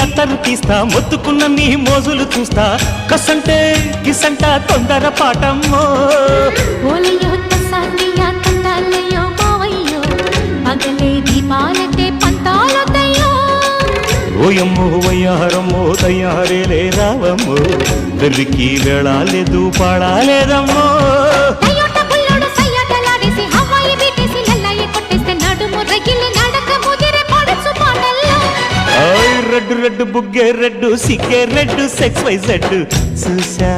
అత్తరు తీస్తా మొత్తుకున్న నీ మోజులు చూస్తా కసంటే గిసంట తొందర పాటమ్మో ఓలయ్యో తసానియా తండాలయ్యో మావయ్యో పగలే దీపాలకే పంతాలొద్దయ్యో ఓయమ్మో వయ్యారమ్మో తయారేలే రావమ్మో వెర్రికి వేళాలేదు పాడాలేదమ్మో టయోటా బుల్లోడు సయ్యాటలాడేసి హవాయి బీటేసి లల్లాయి కొట్టేస్తే నడుము రగిలి నడక ముదిరే పడుచు పాటల్లో రెడ్డు రెడ్డు బుగ్గే రెడ్డు సిగ్గే రెడ్డు సెక్స్ వై జెడ్ చూసా